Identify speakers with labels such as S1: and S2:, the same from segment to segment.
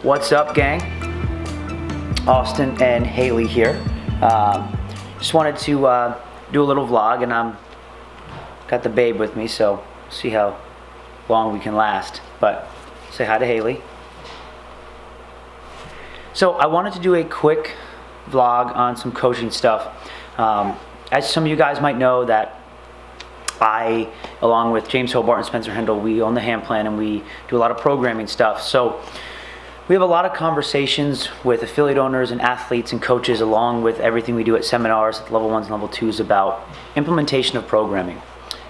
S1: What's up, gang? Austin and Haley here. Just wanted to do a little vlog, and I'm got the babe with me, so see how long we can last. But say hi to Haley. So I wanted to do a quick vlog on some coaching stuff. As some of you guys might know, that I, along with James Hobart and Spencer Hendel, we own the Hand Plan and we do a lot of programming stuff. So we have a lot of conversations with affiliate owners and athletes and coaches, along with everything we do at seminars, at level 1s and level 2s, about implementation of programming.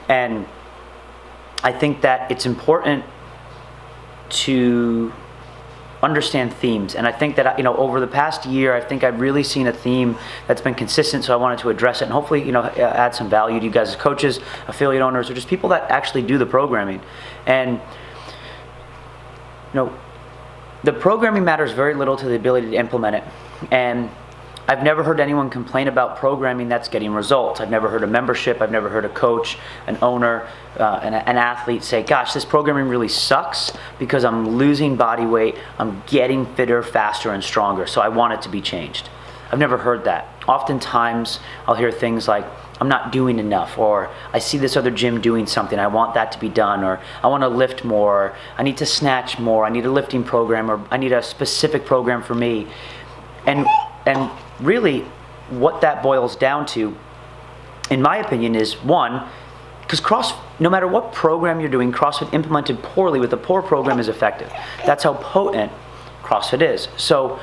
S1: And I think that it's important to understand themes, and I think that over the past year, I think I've really seen a theme that's been consistent, so I wanted to address it and hopefully add some value to you guys as coaches, affiliate owners, or just people that actually do the programming. And the programming matters very little to the ability to implement it. And I've never heard anyone complain about programming that's getting results. I've never heard a membership, I've never heard a coach, an owner, an athlete say, gosh, this programming really sucks because I'm losing body weight, I'm getting fitter, faster, and stronger, so I want it to be changed. I've never heard that. Oftentimes, I'll hear things like, I'm not doing enough, or I see this other gym doing something, I want that to be done, or I want to lift more, or I need to snatch more, I need a lifting program, or I need a specific program for me. And really, what that boils down to, in my opinion, is one, because no matter what program you're doing, CrossFit implemented poorly with a poor program is effective. That's how potent CrossFit is. So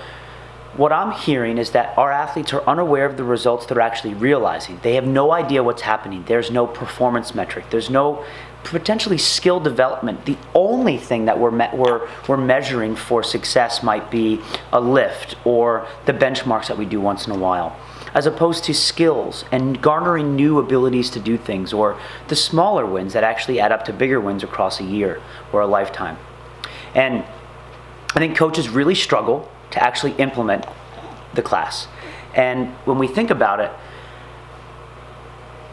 S1: what I'm hearing is that our athletes are unaware of the results they're actually realizing. They have no idea what's happening. There's no performance metric. There's no potentially skill development. The only thing that we're measuring for success might be a lift or the benchmarks that we do once in a while, as opposed to skills and garnering new abilities to do things, or the smaller wins that actually add up to bigger wins across a year or a lifetime. And I think coaches really struggle to actually implement the class. And when we think about it,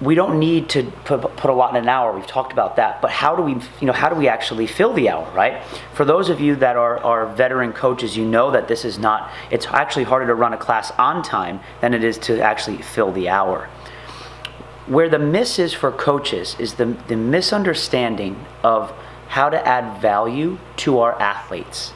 S1: we don't need to put a lot in an hour. We've talked about that. But how do we actually fill the hour, right? For those of you that are veteran coaches, you know that it's actually harder to run a class on time than it is to actually fill the hour. Where the miss is for coaches is the misunderstanding of how to add value to our athletes.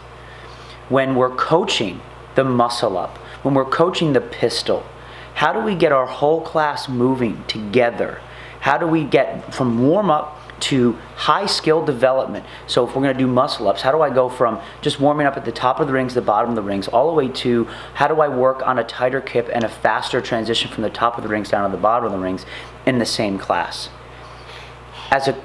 S1: When we're coaching the muscle up, when we're coaching the pistol, how do we get our whole class moving together? How do we get from warm up to high skill development? So if we're going to do muscle ups, how do I go from just warming up at the top of the rings, the bottom of the rings, all the way to how do I work on a tighter kip and a faster transition from the top of the rings down to the bottom of the rings in the same class?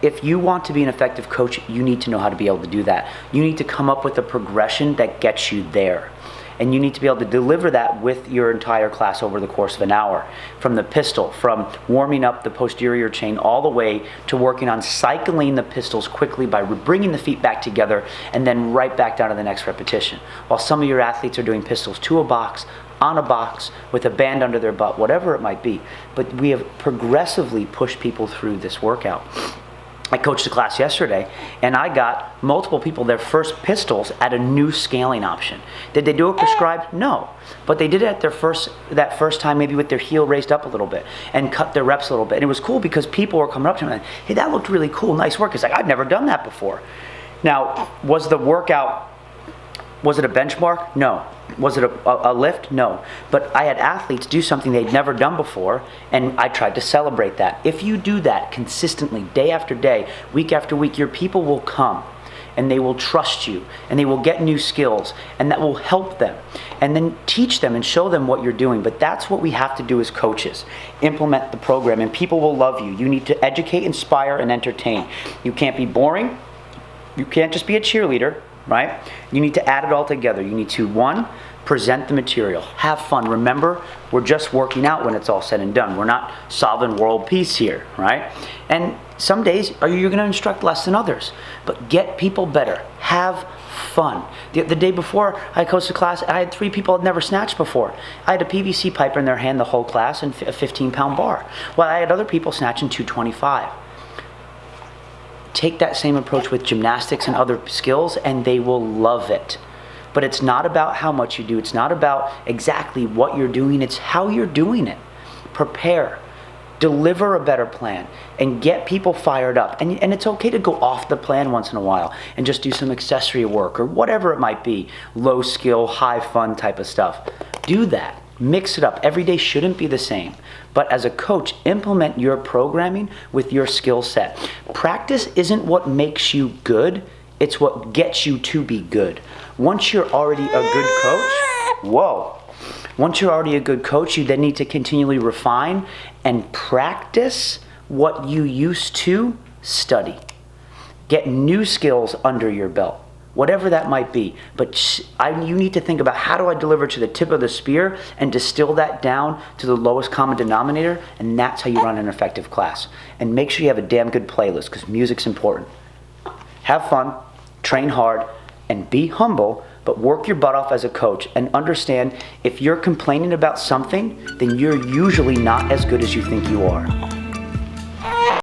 S1: If you want to be an effective coach, you need to know how to be able to do that. You need to come up with a progression that gets you there. And you need to be able to deliver that with your entire class over the course of an hour. From the pistol, from warming up the posterior chain, all the way to working on cycling the pistols quickly by bringing the feet back together and then right back down to the next repetition. While some of your athletes are doing pistols to a box, on a box, with a band under their butt, whatever it might be. But we have progressively pushed people through this workout. I coached a class yesterday, and I got multiple people their first pistols at a new scaling option. Did they do it prescribed? No. But they did it at that first time, maybe with their heel raised up a little bit, and cut their reps a little bit. And it was cool because people were coming up to me like, hey, that looked really cool, nice work. It's like, I've never done that before. Now, was the workout, was it a benchmark? No. Was it a lift? No. But I had athletes do something they'd never done before, and I tried to celebrate that. If you do that consistently, day after day, week after week, your people will come, and they will trust you, and they will get new skills, and that will help them. And then teach them and show them what you're doing. But that's what we have to do as coaches. Implement the program, and people will love you. You need to educate, inspire, and entertain. You can't be boring. You can't just be a cheerleader. Right? You need to add it all together. You need to, one, present the material. Have fun. Remember, we're just working out when it's all said and done. We're not solving world peace here, right? And some days you're going to instruct less than others, but get people better. Have fun. The day before I coached a class, I had 3 people I'd never snatched before. I had a PVC pipe in their hand the whole class and a 15-pound bar. While I had other people snatching 225. Take that same approach with gymnastics and other skills, and they will love it. But it's not about how much you do. It's not about exactly what you're doing. It's how you're doing it. Prepare. Deliver a better plan and get people fired up. And it's okay to go off the plan once in a while and just do some accessory work or whatever it might be. Low skill, high fun type of stuff. Do that. Mix it up. Every day shouldn't be the same. But as a coach, implement your programming with your skill set. Practice isn't what makes you good. It's what gets you to be good. Once you're already a good coach, once you're already a good coach, you then need to continually refine and practice what you used to study. Get new skills under your belt, whatever that might be. But you need to think about, how do I deliver to the tip of the spear and distill that down to the lowest common denominator, and that's how you run an effective class. And make sure you have a damn good playlist, because music's important. Have fun, train hard, and be humble, but work your butt off as a coach and understand, if you're complaining about something, then you're usually not as good as you think you are.